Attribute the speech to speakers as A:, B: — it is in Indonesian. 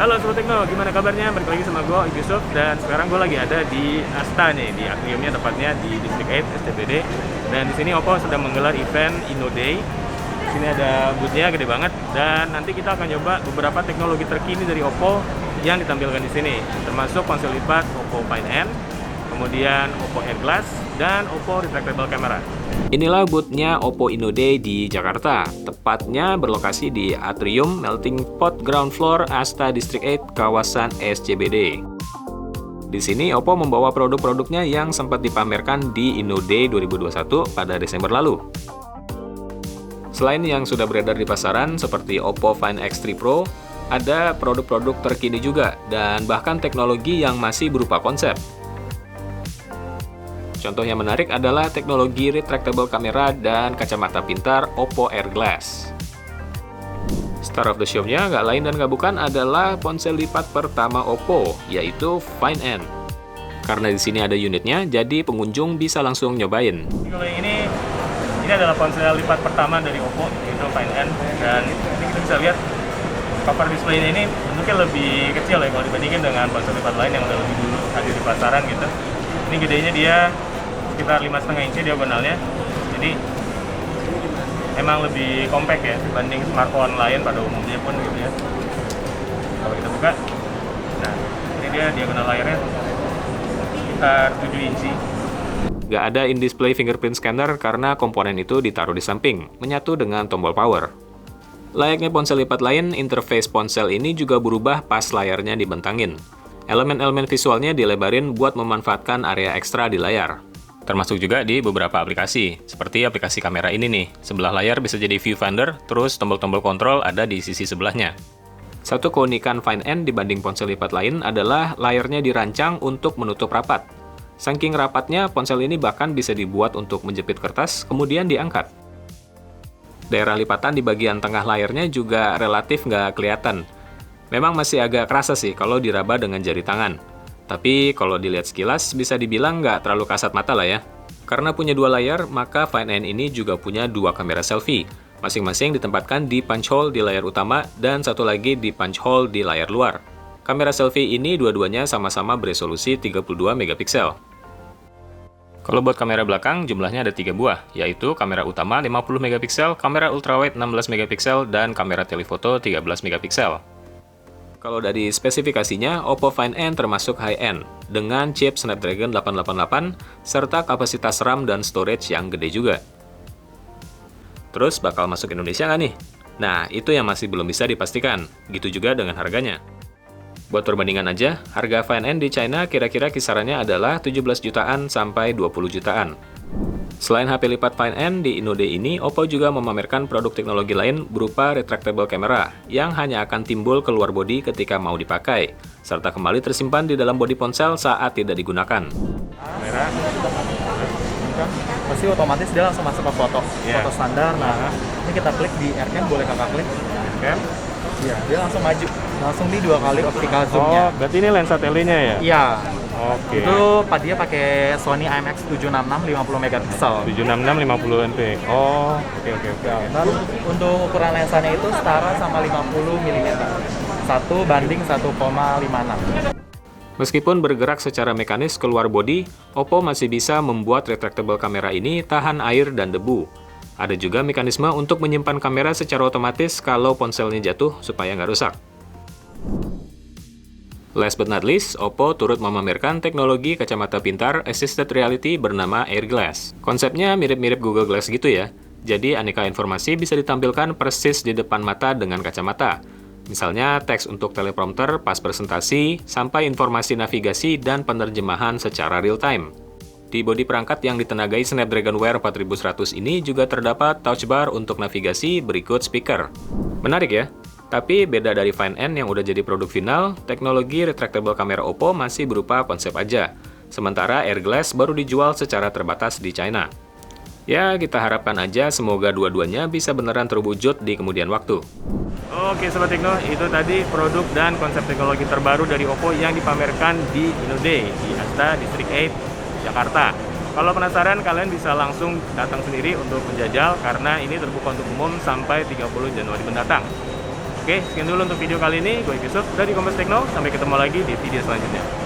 A: Halo Sobat Tekno, gimana kabarnya? Balik lagi sama gue, Yusuf. Dan sekarang gue lagi ada di Asta nih, di atriumnya tepatnya di District 8 SCBD. Dan di sini Oppo sedang menggelar event InnoDay. Di sini ada booth-nya gede banget. Dan nanti kita akan coba beberapa teknologi terkini dari Oppo yang ditampilkan di sini, termasuk ponsel lipat Oppo Find N, kemudian Oppo Air Glass, dan Oppo Retractable Camera. Inilah booth-nya Oppo InnoDay di Jakarta, tepatnya berlokasi di Atrium Melting Pot Ground Floor Asta District 8 kawasan SCBD. Di sini Oppo membawa produk-produknya yang sempat dipamerkan di InnoDay 2021 pada Desember lalu. Selain yang sudah beredar di pasaran seperti Oppo Find X3 Pro, ada produk-produk terkini juga dan bahkan teknologi yang masih berupa konsep. Contoh yang menarik adalah teknologi retractable camera dan kacamata pintar Oppo Air Glass. Star of the show-nya nggak lain dan nggak bukan adalah ponsel lipat pertama Oppo, yaitu Find N. Karena di sini ada unitnya, jadi pengunjung bisa langsung nyobain. Kalau ini adalah ponsel lipat pertama dari Oppo, yaitu Find N. Dan ini kita bisa lihat cover display-nya ini bentuknya lebih kecil ya kalau dibandingin dengan ponsel lipat lain yang udah lebih dulu hadir di pasaran gitu. Ini gedenya dia sekitar 5,5 inci diagonalnya, jadi emang lebih compact ya dibanding smartphone lain pada umumnya pun gitu ya. Kalau kita buka, nah ini dia diagonal layarnya sekitar 7 inci. Gak ada in-display fingerprint scanner karena komponen itu ditaruh di samping, menyatu dengan tombol power. Layaknya ponsel lipat lain, interface ponsel ini juga berubah pas layarnya dibentangin. Elemen-elemen visualnya dilebarin buat memanfaatkan area ekstra di layar. Termasuk juga di beberapa aplikasi, seperti aplikasi kamera ini nih. Sebelah layar bisa jadi viewfinder, terus tombol-tombol kontrol ada di sisi sebelahnya. Satu keunikan Find N dibanding ponsel lipat lain adalah layarnya dirancang untuk menutup rapat. Saking rapatnya, ponsel ini bahkan bisa dibuat untuk menjepit kertas, kemudian diangkat. Daerah lipatan di bagian tengah layarnya juga relatif nggak kelihatan. Memang masih agak kerasa sih kalau diraba dengan jari tangan. Tapi kalau dilihat sekilas, bisa dibilang nggak terlalu kasat mata lah ya. Karena punya dua layar, maka Find N ini juga punya dua kamera selfie. Masing-masing ditempatkan di punch hole di layar utama dan satu lagi di punch hole di layar luar. Kamera selfie ini dua-duanya sama-sama beresolusi 32 megapiksel. Kalau buat kamera belakang, jumlahnya ada 3 buah, yaitu kamera utama 50 megapiksel, kamera ultrawide 16 megapiksel, dan kamera telefoto 13 megapiksel. Kalau dari spesifikasinya, Oppo Find N termasuk high-end, dengan chip Snapdragon 888, serta kapasitas RAM dan storage yang gede juga. Terus bakal masuk Indonesia nggak nih? Nah, itu yang masih belum bisa dipastikan, gitu juga dengan harganya. Buat perbandingan aja, harga Find N di China kira-kira kisarannya adalah 17 jutaan sampai 20 jutaan. Selain HP lipat Find N, di InnoDay ini, Oppo juga memamerkan produk teknologi lain berupa retractable camera yang hanya akan timbul keluar bodi ketika mau dipakai, serta kembali tersimpan di dalam bodi ponsel saat tidak digunakan.
B: Kamera, pasti otomatis dia langsung masuk ke foto standar. Nah, ini kita klik di AirCam, boleh kakak klik?
A: AirCam?
B: Iya, dia langsung maju, langsung di 2 kali optical zoom-nya.
A: Oh, berarti ini lensa tele-nya ya?
B: Iya.
A: Oke.
B: Itu dia pakai Sony IMX 766 50 megapiksel.
A: 766 50 MP. Oh, oke.
B: Dan untuk ukuran lensanya itu setara sama 50 mm. 1:1,56.
A: Meskipun bergerak secara mekanis keluar bodi, Oppo masih bisa membuat retractable kamera ini tahan air dan debu. Ada juga mekanisme untuk menyimpan kamera secara otomatis kalau ponselnya jatuh supaya nggak rusak. Last but not least, Oppo turut memamerkan teknologi kacamata pintar Assisted Reality bernama Air Glass. Konsepnya mirip-mirip Google Glass gitu ya. Jadi aneka informasi bisa ditampilkan persis di depan mata dengan kacamata. Misalnya teks untuk teleprompter pas presentasi, sampai informasi navigasi dan penerjemahan secara real time. Di bodi perangkat yang ditenagai Snapdragon Wear 4100 ini juga terdapat touch bar untuk navigasi berikut speaker. Menarik ya? Tapi beda dari Find N yang udah jadi produk final, teknologi retractable kamera Oppo masih berupa konsep aja. Sementara Air Glass baru dijual secara terbatas di China. Ya, kita harapkan aja semoga dua-duanya bisa beneran terwujud di kemudian waktu. Oke Sobat Tekno, itu tadi produk dan konsep teknologi terbaru dari Oppo yang dipamerkan di InnoDay di Asta District 8, Jakarta. Kalau penasaran, kalian bisa langsung datang sendiri untuk menjajal karena ini terbuka untuk umum sampai 30 Januari mendatang. Oke, sekian dulu untuk video kali ini. Gue Yusuf dari Kompas Tekno. Sampai ketemu lagi di video selanjutnya.